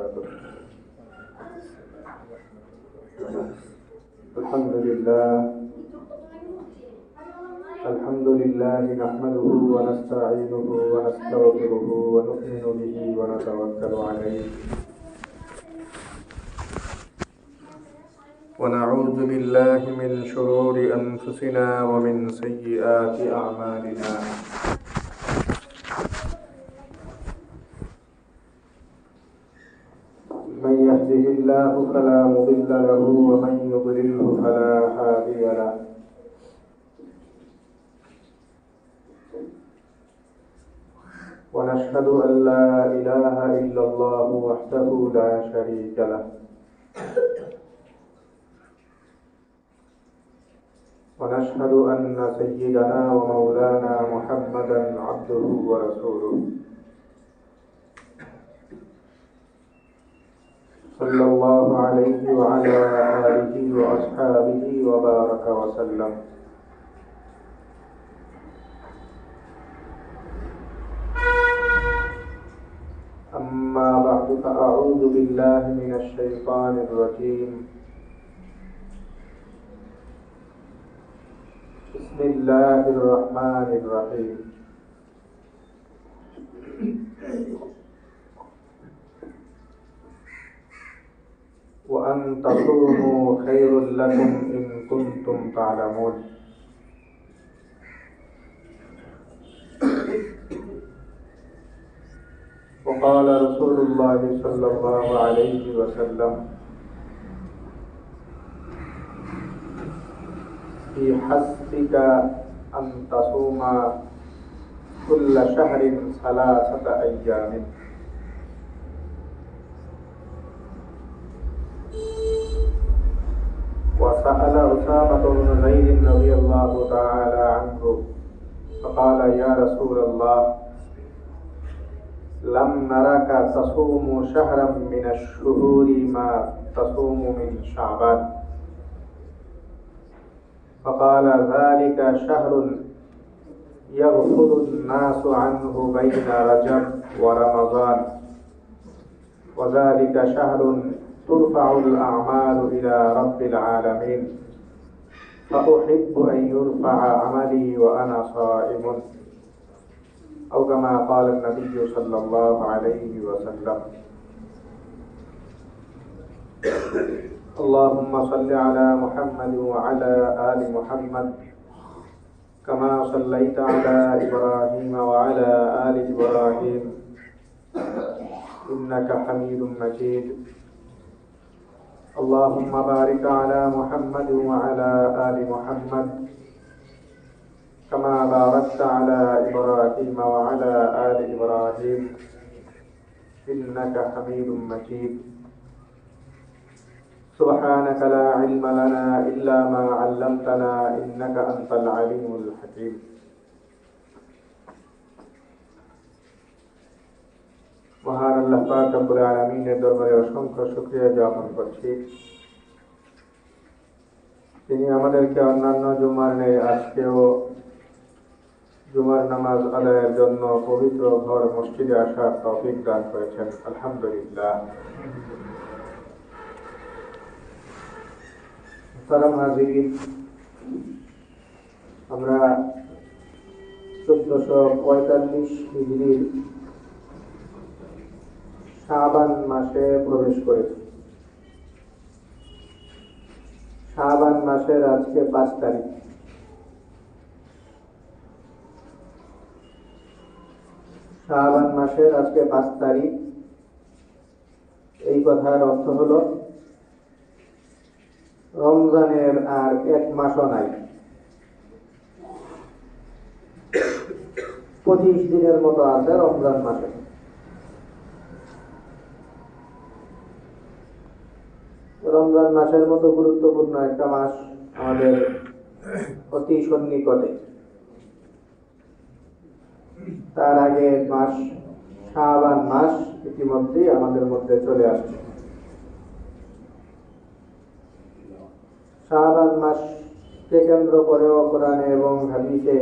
وبركاته. الحمد لله نحمده ونستعينه ونستغفره ونؤمن به ونتوكل عليه ونعوذ بالله من شرور أنفسنا ومن سيئات أعمالنا. من يهده الله فلا مضل له ومن يضلله فلا هادي له. ونشهد أن لا إله إلا الله وحده لا شريك له. ونشهد أن سيدنا ومولانا محمدا عبده ورسوله صلى الله عليه وعلى آله وأصحابه وبارك وسلم. أما بعد فأعوذ بالله من الشيطان الرجيم. بسم الله الرحمن الرحيم. وأن تصوموا خير لكم إن كنتم تعلمون. وقال رسول الله صلى الله عليه وسلم في حسبك أن تصوم كل شهر 3 أيام. وسأل أسامة بن زيد رضي الله تعالى عنه فقال يا رسول الله لم نرك تصوم شهرا من الشهور ما تصوم من شعبان. فقال ذلك شهر يغفل الناس عنه بين رجب ورمضان، وذلك شهر ترفع الأعمال إلى رب العالمين، فأحب أن يرفع عملي وأنا صائم، أو كما قال النبي صلى الله عليه وسلم. اللهم صل على محمد وعلى آل محمد كما صليت على إبراهيم وعلى آل إبراهيم إنك حميد مجيد. اللهم بارك على محمد وعلى آل محمد كما باركت على إبراهيم وعلى آل إبراهيم إنك حميد مجيد. سبحانك لا علم لنا إلا ما علمتنا إنك أنت العليم الحكيم. মহান আল্লাহ পাক রব্বুল আলামিনের দরবারে অসংখ্য শুকরিয়া জ্ঞাপন করছি, তিনি আমাদেরকে অন্যান্য জুমার ন্যায় আজকেও জুমার নামাজ আদায়ের জন্য পবিত্র ঘর মসজিদে আসার তৌফিক দান করেছেন। আলহামদুলিল্লাহ। সালাম হাজির, আমরা 1445 হিজরির শাবান মাসে প্রবেশ করেছি। শাবান মাসের আজকে 5 তারিখ। শাবান মাসের আজকে 5 তারিখ। এই কথার অর্থ হলো রমজানের আর 1 মাসও নাই। 25 দিনের মতো আছে রমজান মাসে। রমজান মাসের মতো গুরুত্বপূর্ণ একটা মাস আমাদের অতি সন্নিকটে। তার আগে মাস শাবান মাস ইতিমধ্যেই আমাদের মধ্যে চলে আসছে। শাবান মাসকে কেন্দ্র করেও কোরআনে এবং হাদিসে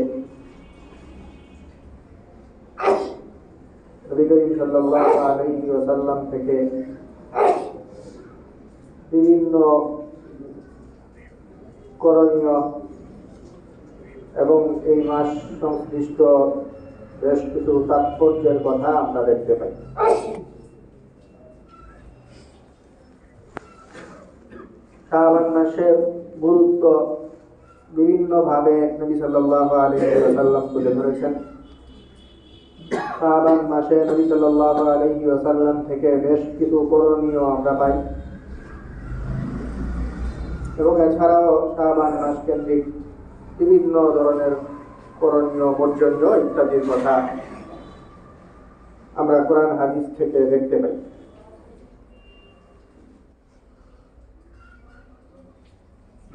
নবী করিম সাল্লাল্লাহু আলাইহি ওয়াসাল্লাম থেকে বিভিন্ন করণীয় এবং এই মাস সংশ্লিষ্ট বেশ কিছু তাৎপর্যের কথা আমরা দেখতে পাই। শাবান মাসের গুরুত্ব বিভিন্নভাবে নবী সাল্লাল্লাহু আলাইহি ওয়াসাল্লাম তুলে ধরেছেন। শাবান মাসে নবী সাল্লাল্লাহু আলাইহি ওয়াসাল্লাম থেকে বেশ কিছু করণীয় আমরা পাই এবং এছাড়াও শাবান মাস কেন্দ্রিক বিভিন্ন ধরনের করণীয় পর্যন্ত ইত্যাদির কথা আমরা কোরআন হাদিস থেকে দেখতে পাই।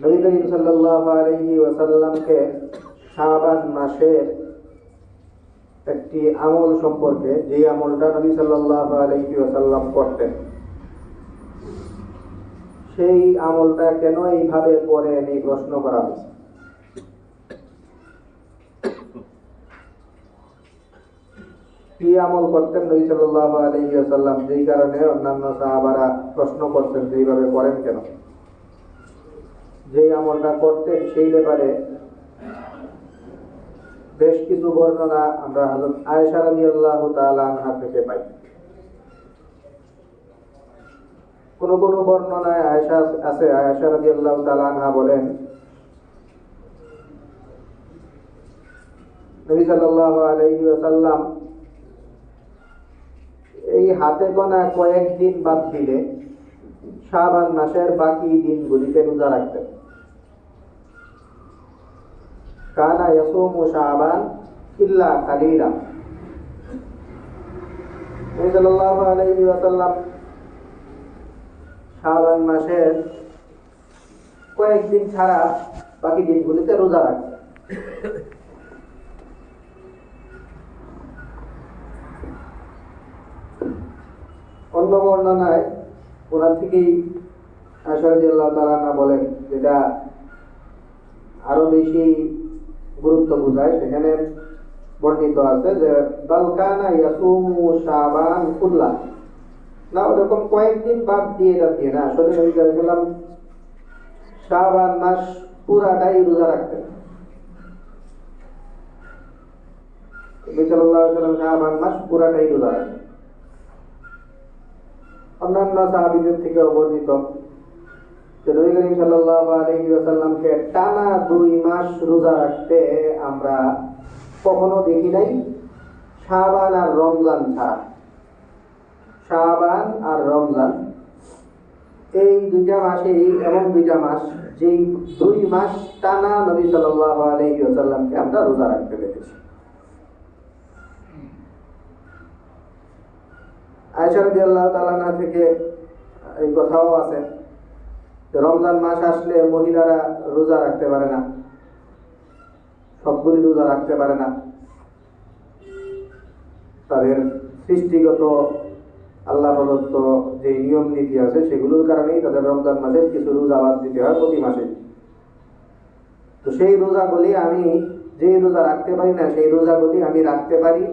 নবী করিম সাল্লাল্লাহু আলাইহি ওয়াসাল্লামকে শাবান মাসের একটি আমল সম্পর্কে, যে আমলটা নবী সাল্লাল্লাহু আলাইহি ওয়াসাল্লাম করতেন, সেই আমলটা কেন এইভাবে করেন এই প্রশ্ন করা হয়েছে। কি আমল করতেন নবী সাল্লাল্লাহু আলাইহি ওয়াসাল্লাম, যেই কারণে অন্যান্য সাহাবারা প্রশ্ন করতেন যে এইভাবে করেন কেন। যে আমলটা করতেন সেই ব্যাপারে বেশ কিছু বর্ণনা আমরা হযরত আয়েশা রাদিয়াল্লাহু তাআলা আনহা থেকে পাই। কোন কোন বর্ণনায় আয়েশা রাদিয়াল্লাহু তাআলা আনহা বলেন, নবী সাল্লাল্লাহু আলাইহি ওয়াসাল্লাম এই হাতে গোনা কয়েকদিন বাদ দিলে শাবান মাসের বাকি দিনগুলিতে রোজা রাখতেন। কানা ইয়াসুমু শাবান ইল্লা কালিলা। নবী সাল্লাল্লাহু আলাইহি ওয়াসাল্লাম শাবান মাসের কয়েকদিন ছাড়া বাকি দিনগুলিতে রোজা রাখতেন। অন্য বর্ণনায় ওনার থেকেই আয়েশা রাদিয়াল্লাহু তাআলা আনহা বলেন, যেটা আরো বেশি গুরুত্ব বোঝায়। সেখানে বর্ণিত আছে যে বাল কানা ইয়াসুমু শাবান কুল্লা, না ওরকম কয়েকদিন বাদ দিয়ে রাখতেন না, আসলে নবী সাল্লাল্লাহু আলাইহি ওয়াসাল্লাম শাবান মাস পুরাটাই রোজা রাখতেন। নবী সাল্লাল্লাহু আলাইহি ওয়াসাল্লাম শাবান মাস পুরাটাই রোজা রাখতেন। অন্যান্য সাহাবীদের থেকে বর্ণিত যে নবী করিম সাল্লাল্লাহু আলাইহি ওয়াসাল্লামকে টানা 2 মাস রোজা রাখতে আমরা কখনো দেখি নাই, শাবান আর রমজান ছাড়া। শাবান আর রমজান এই দুইটা মাসেই এমন দুইটা মাস, যেই 2 মাস টানা নবী সাল্লাল্লাহু আলাইহি ওয়াসাল্লামকে আমরা রোজা রাখতে দেখেছি। আয়েশা রাদিয়াল্লাহু তাআলা আনহা থেকে এই কথাও আছে যে রমজান মাস আসলে মহিলারা রোজা রাখতে পারে না, সবগুলি রোজা রাখতে পারে না। তাদের সৃষ্টিগত আল্লাহ প্রদত্ত যে নিয়ম নীতি আছে সেগুলোর কারণেই তাদের রমজান মাসে কিছু রোজা বাদ দিতে হয় প্রতি মাসে। তো সেই রোজাগুলি আমি, যে রোজা রাখতে পারি না সেই রোজাগুলি আমি রাখতে পারি।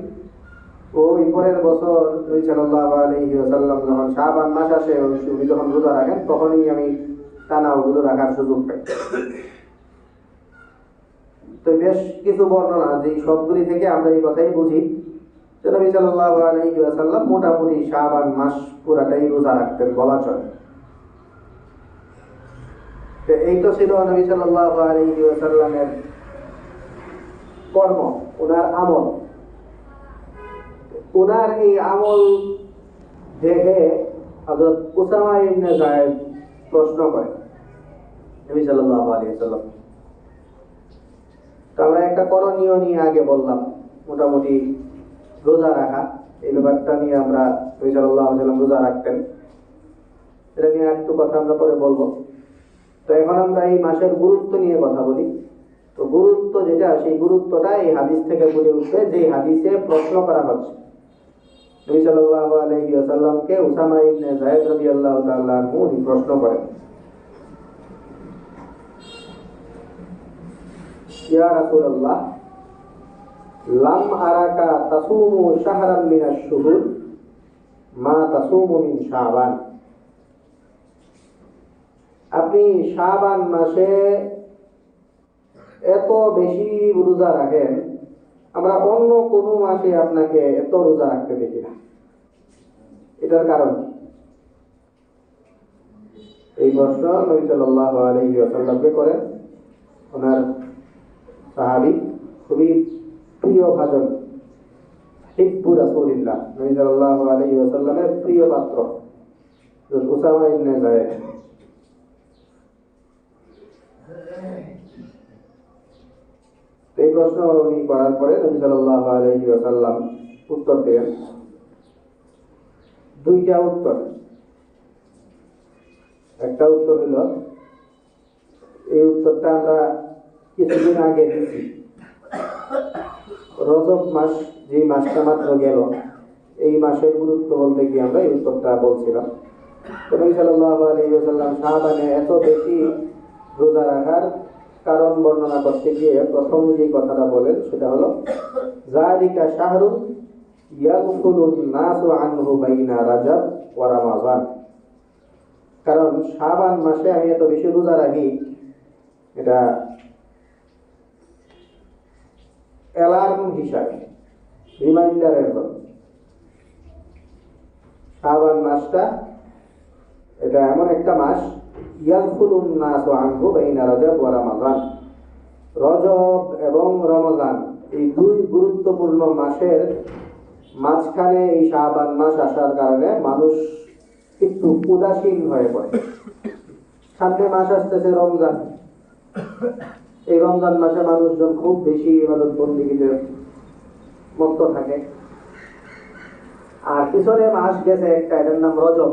ওই পরের বছর নবী সাল্লাল্লাহু আলাইহি ওয়াসাল্লাম যখন শাবান মাস আসে, উনি যখন রোজা রাখেন তখনই আমি টানা ওগুলো রাখার সুযোগ পাই। তো বেশ কিছু বর্ণনা, যে সবগুলি থেকে আমরা এই কথাই বুঝি যে নবী সাল্লাল্লাহু আলাইহি ওয়াসাল্লাম মোটামুটি শাবান মাস পুরাটাই রোজা রাখতেন বলা চলে। তো এই তো ছিল নবী সাল্লাল্লাহু আলাইহি ওয়াসাল্লামের কর্ম, ওনার আমল। ওনার এই আমল দেখে হযরত উসামা ইবনে যায়েদ প্রশ্ন করেন নবী সাল্লাল্লাহু আলাইহি ওয়াসাল্লাম। তো আমরা একটা করণীয় নিয়ে আগে বললাম, মোটামুটি রোজা রাখা, এই ব্যাপারটা নিয়ে আমরা নবী সাল্লাল্লাহু আলাইহি ওয়াসাল্লাম রোজা রাখতেন, এটা নিয়ে একটু কথা আমরা পরে বলবো। তো এখন আমরা এই মাসের গুরুত্ব নিয়ে কথা বলি। তো গুরুত্ব যেটা, সেই গুরুত্বটা এই হাদিস থেকে ফুটে উঠবে, যে হাদিসে প্রশ্ন করা হচ্ছে। নবী সাল্লাল্লাহু আলাইহি ওয়াসাল্লামকে উসামা ইবনে যায়েদ রাদিয়াল্লাহু তাআলা আনহু প্রশ্ন করেন, ইয়া রাসূলুল্লাহ, লাম আরাকা তাসুমু শাহরান মিনাশ শুহুর মা তাসুমু মিন শাবান। আপনি শাবান মাসে এত বেশি রোজা রাখেন, আমরা অন্য কোনো মাসে আপনাকে এত রোজা রাখতে দেখি না। এটার কারণ এই প্রশ্ন নবী সাল্লাল্লাহু আলাইহি ওয়াসাল্লামকে করেন ওনার সাহাবী, খুবই প্রিয় ভাজন, হিব্বু রাসূলিল্লাহ, নবী সাল্লাল্লাহু আলাইহি ওয়াসাল্লামের প্রিয় পাত্র উসামা ইবনে যায়েদ। এই প্রশ্ন উনি করার পরে নবী সাল্লাল্লাহু আলাইহি ওয়াসাল্লাম উত্তর দিলেন, দুইটা উত্তর। একটা উত্তর হলো, এই উত্তরটা আমরা কিছুদিন আগে দিচ্ছি, রজব মাস যে মাসটা মাত্র গেল, এই মাসের গুরুত্ব বলতে গিয়ে আমরা এই উত্তরটা বলছিলাম। নবী সাল্লাল্লাহু আলাইহি ওয়াসাল্লাম শাবানে এত বেশি রোজা রাখার কারণ বর্ণনা করতে গিয়ে প্রথম যে কথাটা বলেন সেটা হলো, যালিকা শাহরুন ইয়াগফুলুন নাসু আনহু বাইনা রাজব ওয়া রমাজান। কারণ শাবান মাসে আমি এত বেশি রোজা রাখি, এটা অ্যালার্ম হিসাবে, রিমাইন্ডারের জন্য। শাবান মাসটা এটা এমন একটা মাস, ইয়াগফুলুন নাসু আনহু বাইনা রাজব ওয়া রমাজান, রজব এবং রমজান এই দুই গুরুত্বপূর্ণ মাসের মাঝখানে এই শাবান মাস আসার কারণে মানুষ একটু উদাসীন হয়ে পড়ে। সামনে মাস আসতেছে রমজান, এই রমজান মাসে মানুষজন খুব বেশি ইবাদত বন্দেগীতে মত্ত থাকে। আর পিছনে মাস গেছে একটা, এটার নাম রজব।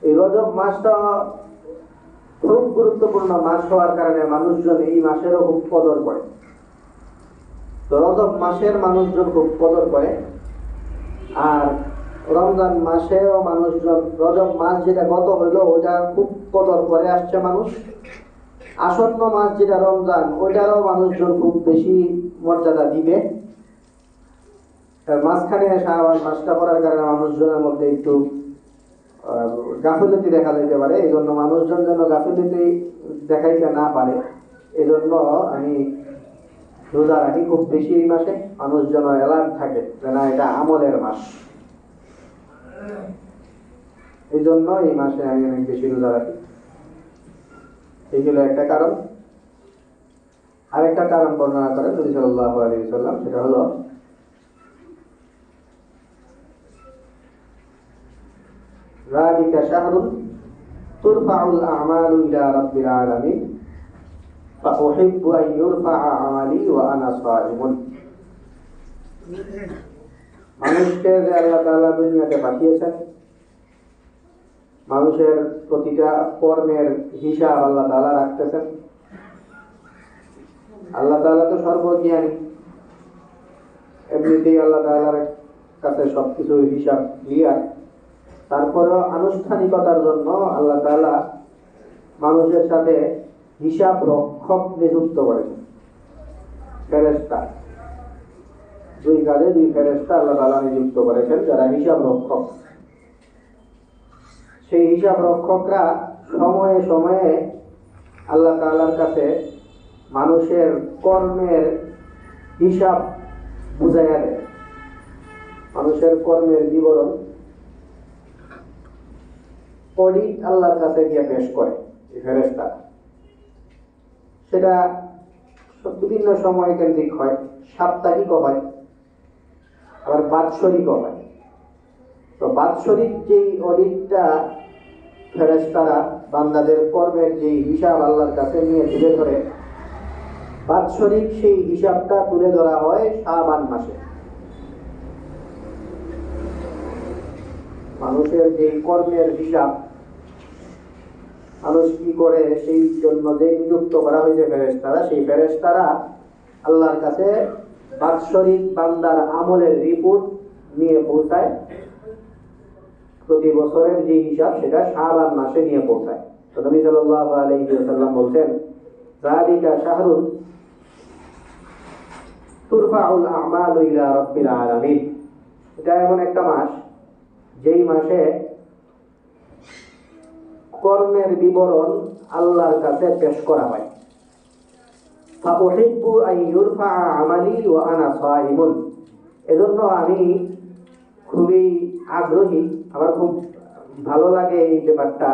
এই রজব মাসটা খুব গুরুত্বপূর্ণ মাস হওয়ার কারণে মানুষজন এই মাসেরও খুব কদর করে। তো রজব মাসের মানুষজন খুব কদর করে, আর রমজান মাসেও মানুষজন, রজব মাস যেটা গত হইলো ওইটা খুব কদর করে আসছে মানুষ, আসন্ন মাস যেটা রমজান ওইটারও মানুষজন খুব বেশি মর্যাদা দিবে। মাঝখানে শাবান মাসটা পড়ার কারণে মানুষজনের মধ্যে একটু গাফিলতি দেখা যেতে পারে। এই জন্য মানুষজন যেন গাফিলতি দেখাইতে না পারে, এই জন্য আমি রোজা রাখি খুব বেশি। এই মাসে মানুষ যেন অ্যালার্ট থাকে যে না, এটা আমলের মাস, এই জন্য এই মাসে আমি অনেক বেশি রোজা রাখি। এইগুলো একটা কারণ। আরেকটা কারণ বর্ণনা করেন নবী সাল্লাল্লাহু আলাইহি ওয়াসাল্লাম, সেটা হলো যালিকা শাহরুন তুরফাউল আমালু ইলা রাব্বিল আলামিন ফাউহিব্বু আন ইউরফাআ আমালি ওয়া আনা সাইমুন। মানুষকে যে আল্লাহ তাআলা দুনিয়াতে পাঠিয়েছেন, মানুষের প্রতিটা কর্মের হিসাব আল্লাহ তাআলা রাখতেছেন। আল্লাহ তাআলা তো সর্বজ্ঞানী, এমনিতেই আল্লাহ তাআলার কাছে সবকিছু হিসাব ক্লিয়ার। তারপরেও আনুষ্ঠানিকতার জন্য আল্লাহ তাআলা মানুষের সাথে হিসাব রক্ষক নিযুক্ত করেছেন, ফেরেশতা। দুই কাজে দুই ফেরেশতা আল্লাহ তাআলা নিযুক্ত করেছেন, যারা হিসাব রক্ষক। সেই হিসাব রক্ষকরা সময়ে সময়ে আল্লাহ তাআলার কাছে মানুষের কর্মের হিসাব বুঝাইয়া দেয়, মানুষের কর্মের বিবরণ অডিট আল্লাহর কাছে গিয়ে পেশ করে এই ফেরেশতা। সেটা বিভিন্ন সময় কেন্দ্রিক হয়, সাপ্তাহিকও হয়, আবার বাৎসরিকও হয়। তো বাৎসরিক যেই অডিটটা ফেরেশতারা বান্দাদের কর্মের যেই হিসাব আল্লাহর কাছে নিয়ে তুলে ধরে, বাৎসরিক সেই হিসাবটা তুলে ধরা হয় শাবান মাসে। মানুষের যেই কর্মের হিসাব মানুষ কি করে সেই জন্য যে নিযুক্ত করা হয়েছে ফেরেশতারা, সেই ফেরেশতারা আল্লাহর কাছে বাৎসরিক বান্দার আমলের রিপোর্ট নিয়ে পৌঁছায়। প্রতি বছরের যে হিসাব সেটা শাবান মাসে নিয়ে পৌঁছায়। তো নবী সাল্লাল্লাহু আলাইহি ওয়াসাল্লাম বলছেন, যালিকা শাহরুন তুরফাউল আমালু ইলা রাব্বিল আলামিন। এটা এমন একটা মাস যেই মাসে কর্মের বিবরণ আল্লাহর কাছে পেশ করা হয়। ফাউহিব্বু আন ইউরফা আমালি ওয়া আনা সাইমুন, এজন্য আমি খুবই আগ্রহী, আমার খুব ভালো লাগে এই ব্যাপারটা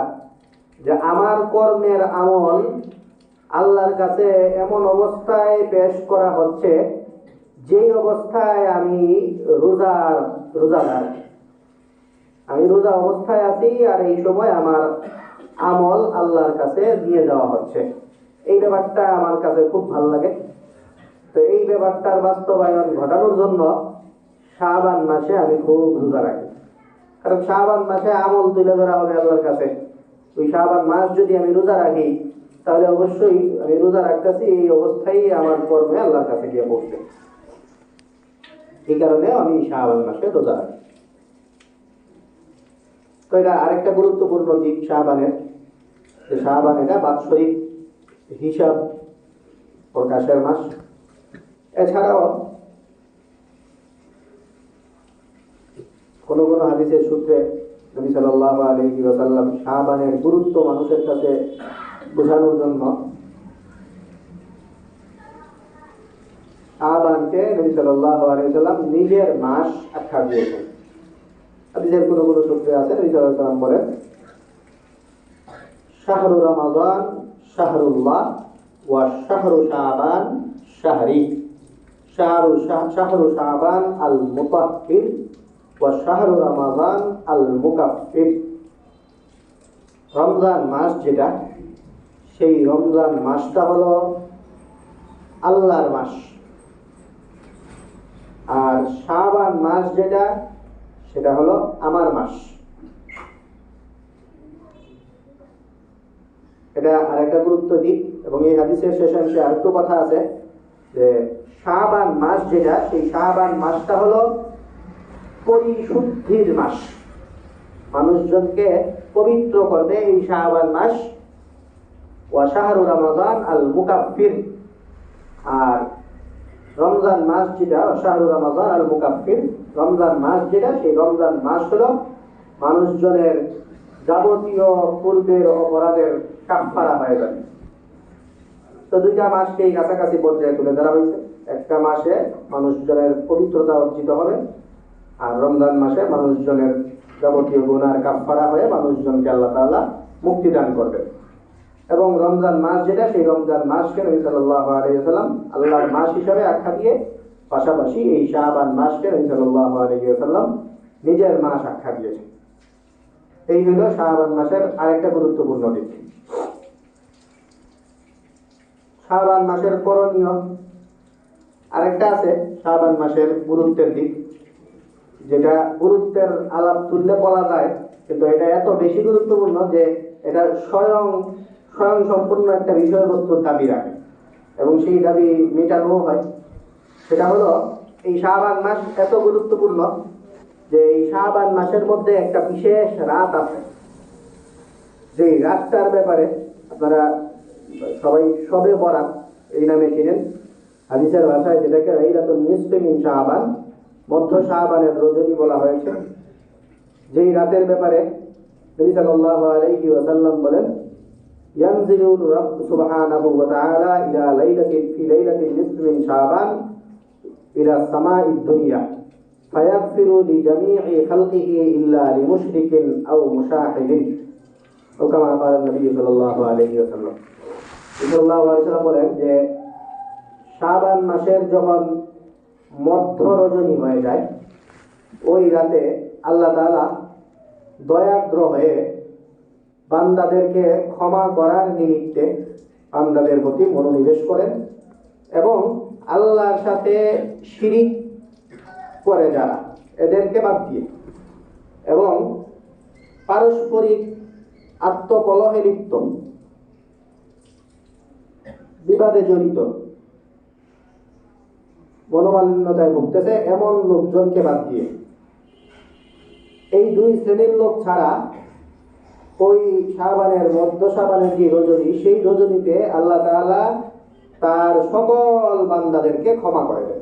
যে আমার কর্মের আমল আল্লাহর কাছে এমন অবস্থায় পেশ করা হচ্ছে যেই অবস্থায় আমি রোজাদার, আমি রোজা অবস্থায় আছি আর এই সময় আমার আমল আল্লাহর কাছে দিয়ে দেওয়া হচ্ছে। এই ব্যাপারটা আমার কাছে খুব ভালো লাগে। তো এই ব্যাপারটার বাস্তবায়ন ঘটানোর জন্য শাবান মাসে আমি খুব রোজা রাখি, কারণ শাবান মাসে আমল তুলে ধরা হবে আল্লাহর কাছে। ওই শাবান মাস যদি আমি রোজা রাখি তাহলে অবশ্যই আমি রোজা রাখতেছি এই অবস্থায় আমার কর্মে আল্লাহর কাছে গিয়ে পড়বে। এই কারণে আমি শাবান মাসে রোজা রাখি। তো এটা আরেকটা গুরুত্বপূর্ণ দিক শাবানের, শাবান এটা বাৎসরিক হিসাব প্রকাশের মাস। এছাড়াও কোন কোন হাদিসের সূত্রে নবী সাল্লাল্লাহু আলাইহি ওয়াসাল্লাম শাবানের গুরুত্ব মানুষের কাছে বোঝানোর জন্য শাবানকে নবী সাল্লাল্লাহু আলাইহি ওয়াসাল্লাম নিজের মাস আখ্যা দিয়েছেন। হাদিসের কোন কোন সূত্রে আছে নবী সাল্লাল্লাহু আলাইহি ওয়াসাল্লাম বলেন, শাহরু রমাদান শাহরুল্লাহ ওয়া শাহরু শাবান শাহরি, শাহরু শাবান আল মুতাহহির ওয়া শাহরু রমাদান আল মুকাফফির। রমজান মাস যেটা, সেই রমজান মাসটা হলো আল্লাহর মাস, আর শাবান মাস যেটা সেটা হলো আমার মাস। এটা আরেকটা গুরুত্ব দিক। এবং এই হাদিসের শেষাংশে আরেকটু কথা আছে যে শাবান মাস যেটা, সেই শাবান মাসটা হলো পরিশুদ্ধির মাস, মানুষজনকে পবিত্র করবে এই শাবান মাস। ওয়া শাহরু রমাদান আল মুকাফফির, আর রমজান মাস যেটা শাহরু রমাদান আল মুকাফফির, রমজান মাস যেটা, সেই রমজান মাস হলো মানুষজনের যাবতীয় পূর্বের অপরাধের কাফফারা হয়ে যাবে। তো দুইটা মাসকে এই কাছাকাছি পর্যায়ে তুলে ধরা হয়েছে। একটা মাসে মানুষজনের পবিত্রতা অর্জিত হবে, আর রমজান মাসে মানুষজনের যাবতীয় গুনার কাফফারা হয়ে মানুষজনকে আল্লাহ তাআলা মুক্তি দান করবে। এবং রমজান মাস যেটা, সেই রমজান মাসকে নবী সাল্লাল্লাহু আলাইহি ওয়াসাল্লাম আল্লাহর মাস হিসেবে আখ্যা দিয়ে পাশাপাশি এই শাবান মাসকে নবী সাল্লাল্লাহু আলাইহি ওয়াসাল্লাম নিজের মাস আখ্যা দিয়েছেন। এই হলো শাবান মাসের আরেকটা গুরুত্বপূর্ণ দিক। শাবান মাসের করণীয় আরেকটা আছে, শাবান মাসের গুরুত্বের দিক, যেটা গুরুত্বের আলাপ তুললে বলা যায়, কিন্তু এটা এত বেশি গুরুত্বপূর্ণ যে এটা স্বয়ং সম্পূর্ণ একটা বিষয়বস্তুর দাবি রাখে এবং সেই দাবি মেটানো হয়। সেটা হলো এই শাবান মাস এত গুরুত্বপূর্ণ যে এই শাবান মাসের মধ্যে একটা বিশেষ রাত আছে, যে রাতটার ব্যাপারে আপনারা সবাই শবে বরাত এই নামে চিনেন। হাদিসের ভাষায় যেটাকে লাইলাতুন নিসফি মিন শাবান, মধ্য শাবানের রজনী বলা হয়েছে। যেই রাতের ব্যাপারে নবী সাল্লাল্লাহু আলাইহি ওয়াসাল্লাম বলেন, ইয়ানজিলু রাব্বু সুবহানাহু ওয়া তাআলা ইলা লাইলাতিন ফি লাইলাতিন নিসফি মিন শাবান ইলা সামাঈদ দুনিয়া ফায়াগফিরু লিজামিঈ খালকিহি ইল্লা লিমুশরিকিন আও মুশাহিদিন, ও কামা ক্বালা নবী সাল্লাল্লাহু আলাইহি ওয়াসাল্লাম। সাল্লাল্লাহু আলাইহি ওয়াসাল্লাম বলেন যে শাবান মাসের যখন মধ্য রজনী হয়ে যায়, ওই রাতে আল্লাহ তাআলা দয়াদ্র হয়ে বান্দাদেরকে ক্ষমা করার নিমিত্তে বান্দাদের প্রতি মনোনিবেশ করেন এবং আল্লাহর সাথে শিরিক করে যারা, এদেরকে বাদ দিয়ে, এবং পারস্পরিক আত্মকলহে লিপ্ত, বিবাদে জড়িত, মনোমালিন্যতায় ভুগতেছে এমন লোকজনকে বাদ দিয়ে, এই দুই শ্রেণীর লোক ছাড়া ওই শাবানের মধ্য শাবানের যে রজনী, সেই রজনীতে আল্লাহ তাআলা তার সকল বান্দাদেরকে ক্ষমা করে দেন।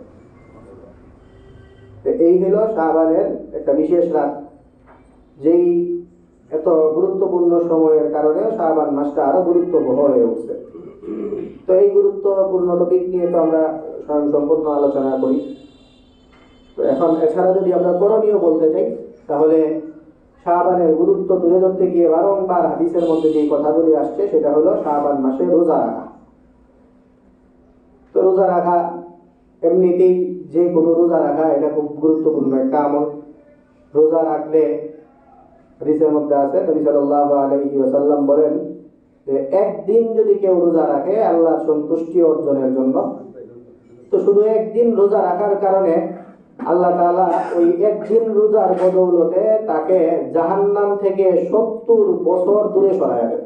এই হলো শাবানের একটা বিশেষ রাত, যেই এত এত গুরুত্বপূর্ণ সময়ের কারণে শাবান মাসটা আরো গুরুত্ববহ হয়ে উঠছে। তো এই গুরুত্বপূর্ণ টপিক নিয়ে তো আমরা সম্পূর্ণ আলোচনা করি। তো এখন এছাড়া যদি আমরা করণীয় বলতে চাই, তাহলে শাবানের গুরুত্ব তুলে ধরতে গিয়ে বারংবার হাদিসের মধ্যে যে কথাগুলি আসছে সেটা হলো শাবান মাসে রোজা রাখা। তো রোজা রাখা এমনিতেই যে কোনো রোজা রাখা এটা খুব গুরুত্বপূর্ণ একটা আমল। রোজা রাখলে হাদিসের মধ্যে আছে, নবী সাল্লাল্লাহু আলাইহি ওয়াসাল্লাম বলেন যে একদিন যদি কেউ রোজা রাখে আল্লাহর সন্তুষ্টি অর্জনের জন্য, তো শুধু একদিন রোজা রাখার কারণে আল্লাহ তাআলা ওই একদিন রোজার বদৌলতে তাকে জাহান্নাম থেকে 70 বছর দূরে সরায় দেন।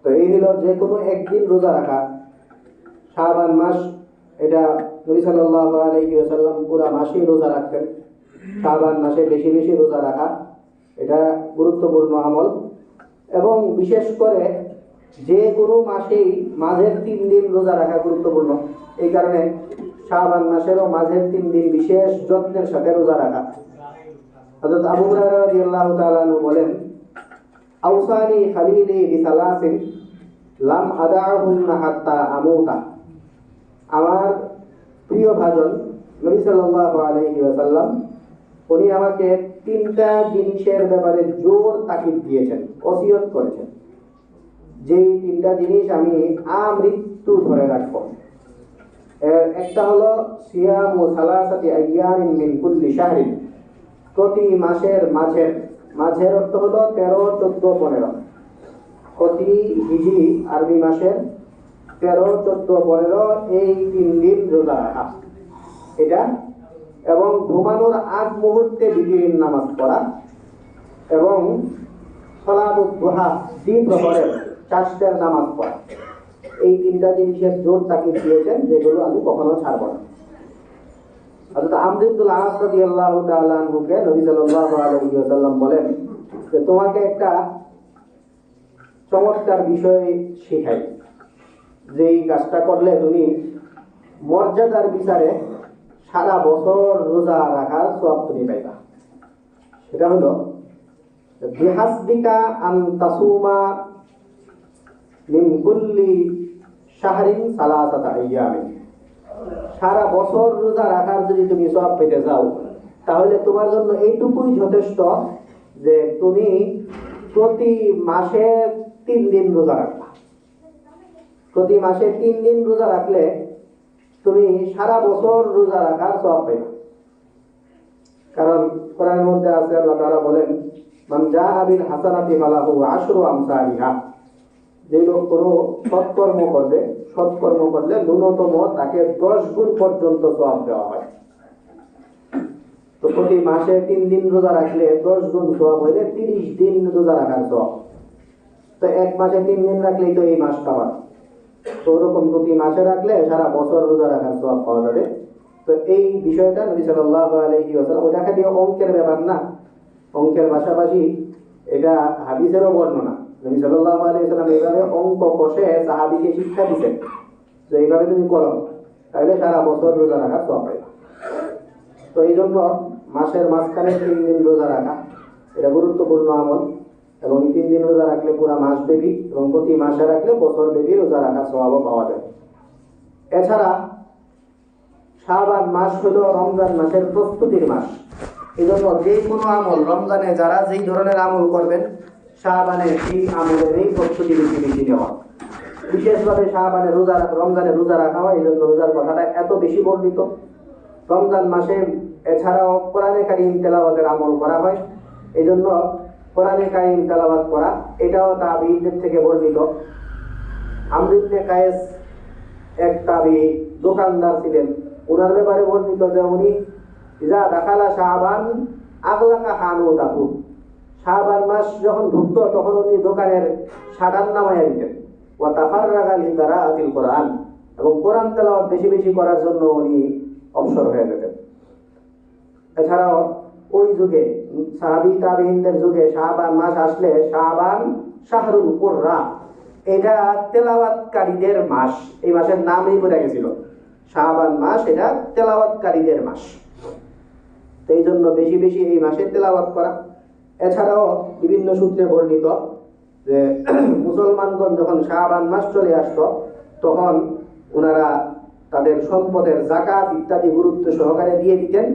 তো এই হলো যে কোনো একদিন রোজা রাখা। শাবান মাস, এটা নবী সাল্লাল্লাহু আলাইহি ওয়াসাল্লাম পুরা মাসেই রোজা রাখতেন। শাবান মাসে বেশি বেশি রোজা রাখা এটা গুরুত্বপূর্ণ আমল, এবং বিশেষ করে যে কোনো মাসেই মাঝের 3 দিন রোজা রাখা গুরুত্বপূর্ণ। এই কারণে শাবান মাসেরও মাঝের 3 দিন বিশেষ যত্নের সাথে রোজা রাখা। হযরত আবু হুরায়রা রাদিয়াল্লাহু তাআলা আনহু বলেন, আওসানি খালিলি বিসালাসিন লাম আদাহুন্না হাত্তা আমুতা। আমার প্রিয় ভাজন নবী সাল্লাল্লাহু আলাইহি ওয়াসাল্লাম উনি আমাকে 3টা জিনিসের ব্যাপারে জোর তাকিদ দিয়েছেন, ওসিয়ত করেছেন, যেই 3টা জিনিস আমি আমৃত্যু ধরে রাখবো। একটা হলো সিয়ামু সালাসাতি আইয়ামিন মিন কুল্লি শাহরিন, প্রতি মাসের মাঝের অর্থ হলো 13, 14, 15, প্রতি হিজরি আরবি মাসের 13, 14, 15 এই 3 দিন রোজা রাখা এটা, এবং ঘুমানোর আগ মুহূর্তে বিতির নামাজ পড়া, এবং সালাতুদ দুহা দ্বিপ্রহরের 4টার নামাজ পড়া। এই 3টা জিনিসের জোর তাকিদ দিয়েছেন, যেগুলো আমি কখনো ছাড়ব না। হযরত আমর ইবনুল আস রাদিয়াল্লাহু তাআলা আনহুকে নবী সাল্লাল্লাহু আলাইহি ওয়াসাল্লাম বলেন যে তোমাকে একটা চমৎকার বিষয় শেখাই, যে এই কাজটা করলে তুমি মর্যাদার বিচারে সারা বছর রোজা রাখার সওয়াব তুমি পাইবা। সেটা হলো বিহাসবিকা আন তাসুমা মিন কুল্লি শাহরিন সালাসাতা আইয়ামিন। সারা বছর রোজা রাখার যদি তুমি সওয়াব পেতে যাও, তাহলে তোমার জন্য এইটুকুই যথেষ্ট যে তুমি প্রতি মাসে 3 দিন রোজা রাখবা। প্রতি মাসে 3 দিন রোজা রাখলে তুমি সারা বছর রোজা রাখার সওয়াব পাইবা। কারণ কোরআনের মধ্যে আছে, আল্লাহ তাআলা বলেন, মান জাআ বিল হাসানাতি ফালাহু আশরু আমসালিহা। যে লোক কোনো সৎকর্ম করলে ন্যূনতম তাকে 10 গুণ পর্যন্ত সওয়াব দেওয়া হয়। তো প্রতি মাসে 3 দিন রোজা রাখলে 10 গুণ সওয়াব হইলে 30 দিন রোজা রাখার সওয়াব। তো এক মাসে 3 দিন রাখলেই তো এই মাসটা হয়। তো ওরকম প্রতি মাসে রাখলে সারা বছর রোজা রাখার সওয়াব পাওয়া যাবে। তো এই বিষয়টা নবী সাল্লাল্লাহু আলাইহি ওয়াসাল্লাম, ওটা খালি অঙ্কের ব্যাপার না, অঙ্কের পাশাপাশি এটা হাদিসেরও বর্ণনা। নবী সাল্লাল্লাহু আলাইহি ওয়াসাল্লাম এইভাবে অঙ্ক কষে সাহাবীকে শিক্ষা দিতেন যে এইভাবে তুমি করো, তাহলে সারা বছর রোজা রাখার সওয়াব পাইবা। তো এই জন্য মাসের মাঝখানে 3 দিন রোজা রাখা এটা গুরুত্বপূর্ণ আমল, এবং 3 দিন রোজা রাখলে পুরা মাস ব্যাপী, এবং প্রতি মাসে রাখলে বছর ব্যাপী রোজা রাখার সওয়াবও পাওয়া যায়। এছাড়া শাবান মাস হলো রমজান মাসের প্রস্তুতির মাস। এই জন্য যে কোনো আমল, রমজানে যারা যেই ধরনের আমল করবেন, শাবানে সেই আমলের এই প্রস্তুতি বেশি নেওয়া। বিশেষভাবে রমজানে রোজা রাখা হয়, এই জন্য রোজার কথাটা এত বেশি বর্ণিত। রমজান মাসে এছাড়াও কোরআনে কারীম তেলাওয়াতের আমল করা হয়, এই জন্য কোরআনে কারীম তেলাওয়াত করা এটাও তাবিঈদের থেকে বর্ণিত। আমর ইবনে কায়েস এক তাবিঈ, দোকানদার ছিলেন। ওনার ব্যাপারে বর্ণিত যে উনি ইজা দাখালা শাবান আগলাকা হানুতাহু, শাবান মাস যখন ঢুকতো তখন উনি দোকানের শাটার নামাইয়া দিতেন। ওয়া তাফাররাগা লিকারাআতিল কোরআন, এবং কোরআন তেলাওয়াত বেশি বেশি করার জন্য উনি অবসর হয়ে যেতেন। এছাড়াও ওই যুগে সাহাবী তাবিঈনদের যুগে শাবান মাস আসলে শাবান শাহরুল কুররা, এটা তেলাওয়াতকারীদের মাস। এই মাসের নামই পড়ে গেছিল শাবান মাস, এটা তেলাওয়াতকারীদের মাস। তো এই জন্য বেশি বেশি এই মাসে তেলাওয়াত করা। এছাড়াও বিভিন্ন সূত্রে বর্ণিত যে মুসলমানগণ যখন শাবান মাস চলে আসতো তখন ওনারা তাদের সম্পদের যাকাত ইত্যাদি গুরুত্ব সহকারে দিয়ে দিতেন,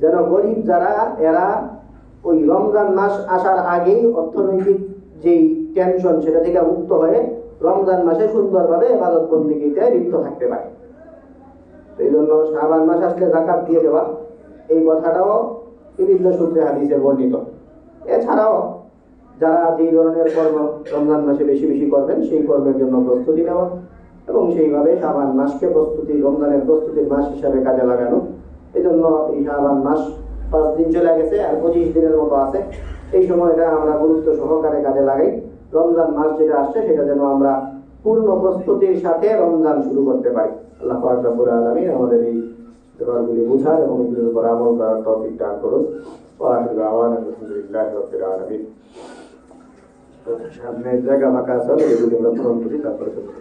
যেন গরিব যারা এরা ওই রমজান মাস আসার আগেই অর্থনৈতিক যেই টেনশন সেটা থেকে মুক্ত হয়ে রমজান মাসে সুন্দরভাবে ইবাদত বন্দেগীতে লিপ্ত থাকতে পারে। এই জন্য শাবান মাস আসলে যাকাত দিয়ে দেওয়া, এই কথাটাও বিভিন্ন সূত্রে হাদিসে বর্ণিত। এছাড়াও যারা যেই ধরনের কর্ম রমজান মাসে বেশি বেশি করবেন সেই কর্মের জন্য প্রস্তুতি নেওয়া এবং সেইভাবে শাবান মাসকে রমজানের প্রস্তুতির মাস হিসাবে কাজে লাগানো। এই জন্য এই শাবান মাস 5 দিন চলে গেছে, আর 25 দিনের মতো আছে। এই সময়টা আমরা গুরুত্ব সহকারে কাজে লাগাই। রমজান মাস যেটা আসছে সেটা যেন আমরা পূর্ণ প্রস্তুতির সাথে রমজান শুরু করতে পারি। আল্লাহ পাক রব্বুল আলামিন আমাদের এই ব্যাপারগুলি বুঝার এবং এগুলোর উপর আমল করার তৌফিক দান করুন। আলহামদুলিল্লাহি রাব্বিল আলামিন। সামনে জায়গা ফাঁকা আছে, এগুলি আমরা পূরণ করি, তারপরে চলবে।